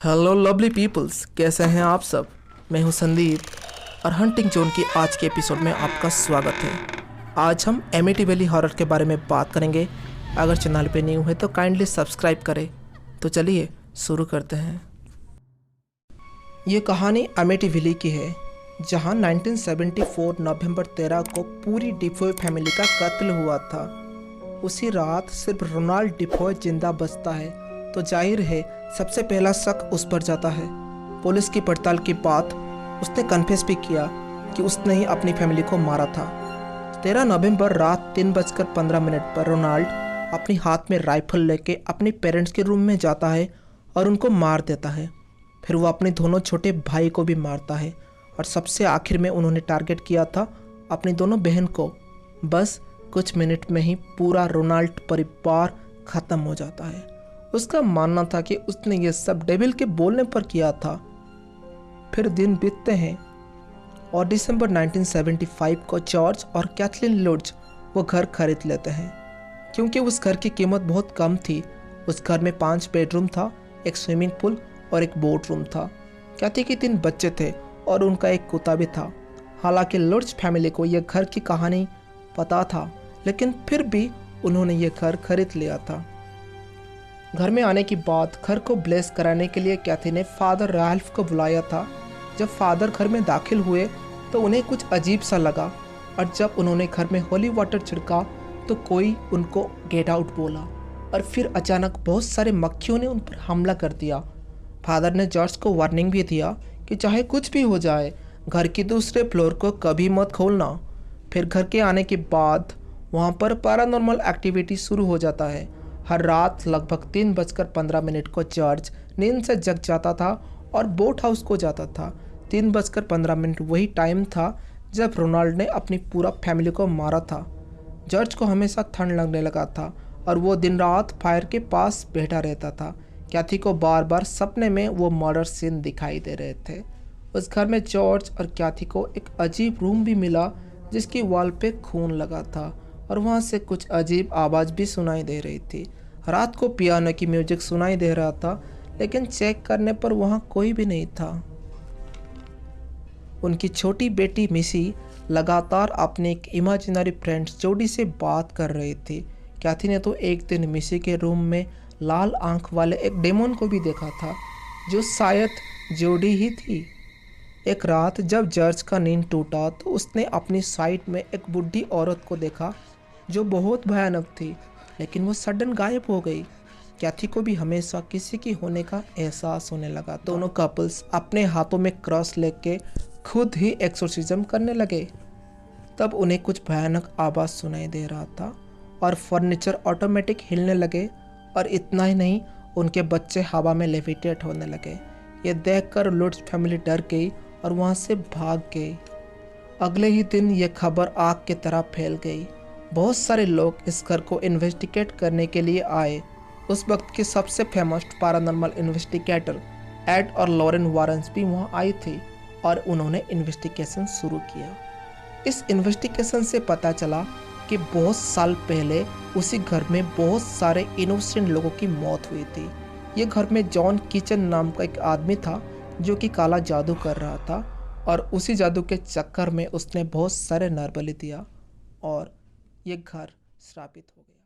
Hello lovely peoples, कैसे हैं आप सब। मैं हूं संदीप और हंटिंग जोन की आज के एपिसोड में आपका स्वागत है। आज हम एमिटीवैली हॉरर के बारे में बात करेंगे। अगर चैनल पे न्यू है तो काइंडली सब्सक्राइब करें। तो चलिए शुरू करते हैं। ये कहानी एमिटीवैली की है, जहां 1974 नवंबर 13 को पूरी डिफॉय फैमिली का कत्ल हुआ था। उसी रात सिर्फ रोनाल्ड डिफॉय जिंदा बचता है, तो जाहिर है सबसे पहला शक उस पर जाता है। पुलिस की पड़ताल के बाद उसने कन्फेस भी किया कि उसने ही अपनी फैमिली को मारा था। 13 नवंबर रात 3:15 पर रोनाल्ड अपने हाथ में राइफल लेके अपने पेरेंट्स के रूम में जाता है और उनको मार देता है। फिर वो अपने दोनों छोटे भाई को भी मारता है और सबसे आखिर में उन्होंने टारगेट किया था अपनी दोनों बहन को। बस कुछ मिनट में ही पूरा रोनाल्ड परिवार ख़त्म हो जाता है। उसका मानना था कि उसने ये सब डेविल के बोलने पर किया था। फिर दिन बीतते हैं और दिसंबर 1975 को जॉर्ज और कैथलीन लुड्ज वो घर खरीद लेते हैं। क्योंकि उस घर की कीमत बहुत कम थी। उस घर में 5 बेडरूम था, एक स्विमिंग पूल और एक बोट रूम था। कैथी के 3 बच्चे थे और उनका एक कुत्ता भी था। हालांकि लुड्ज फैमिली को यह घर की कहानी पता था, लेकिन फिर भी उन्होंने ये घर खरीद लिया था। घर में आने के बाद घर को ब्लेस कराने के लिए कैथी ने फादर रैल्फ को बुलाया था। जब फादर घर में दाखिल हुए तो उन्हें कुछ अजीब सा लगा, और जब उन्होंने घर में होली वाटर छिड़का तो कोई उनको गेट आउट बोला, और फिर अचानक बहुत सारे मक्खियों ने उन पर हमला कर दिया। फादर ने जॉर्ज को वार्निंग भी दिया कि चाहे कुछ भी हो जाए, घर की दूसरे फ्लोर को कभी मत खोलना। फिर घर के आने के बाद वहाँ पर पैरानॉर्मल एक्टिविटी शुरू हो जाता है। हर रात लगभग 3:15 को जॉर्ज नींद से जग जाता था और बोट हाउस को जाता था। 3:15 वही टाइम था जब रोनाल्ड ने अपनी पूरा फैमिली को मारा था। जॉर्ज को हमेशा ठंड लगने लगा था और वो दिन रात फायर के पास बैठा रहता था। कैथी को बार बार सपने में वो मर्डर सीन दिखाई दे रहे थे। उस घर में जॉर्ज और कैथी को एक अजीब रूम भी मिला, जिसकी वॉल पे खून लगा था और वहाँ से कुछ अजीब आवाज़ भी सुनाई दे रही थी। रात को पियानो की म्यूजिक सुनाई दे रहा था, लेकिन चेक करने पर वहाँ कोई भी नहीं था। उनकी छोटी बेटी मिसी लगातार अपने एक इमेजिनरी फ्रेंड्स जोडी से बात कर रही थी। कैथी ने तो एक दिन मिसी के रूम में लाल आंख वाले एक डेमोन को भी देखा था, जो शायद जोडी ही थी। एक रात जब जॉर्ज का नींद टूटा तो उसने अपनी साइड में एक बूढ़ी औरत को देखा जो बहुत भयानक थी, लेकिन वो सडन गायब हो गई। कैथी को भी हमेशा किसी की होने का एहसास होने लगा। दोनों कपल्स अपने हाथों में क्रॉस लेके खुद ही एक्सोर्सिज्म करने लगे। तब उन्हें कुछ भयानक आवाज़ सुनाई दे रहा था और फर्नीचर ऑटोमेटिक हिलने लगे, और इतना ही नहीं, उनके बच्चे हवा में लेविटेट होने लगे। ये देखकर लुड्स फैमिली डर गई और वहाँ से भाग गई। अगले ही दिन ये खबर आग की तरह फैल गई। बहुत सारे लोग इस घर को इन्वेस्टिगेट करने के लिए आए। उस वक्त के सबसे फेमस पैरानॉर्मल इन्वेस्टिगेटर एड और लॉरेन वारन्स भी वहाँ आई थी और उन्होंने इन्वेस्टिगेशन शुरू किया। इस इन्वेस्टिगेशन से पता चला कि बहुत साल पहले उसी घर में बहुत सारे इनोसेंट लोगों की मौत हुई थी। ये घर में जॉन किचन नाम का एक आदमी था जो कि काला जादू कर रहा था, और उसी जादू के चक्कर में उसने बहुत सारे नर बलि दिया और ये घर श्रापित हो गया।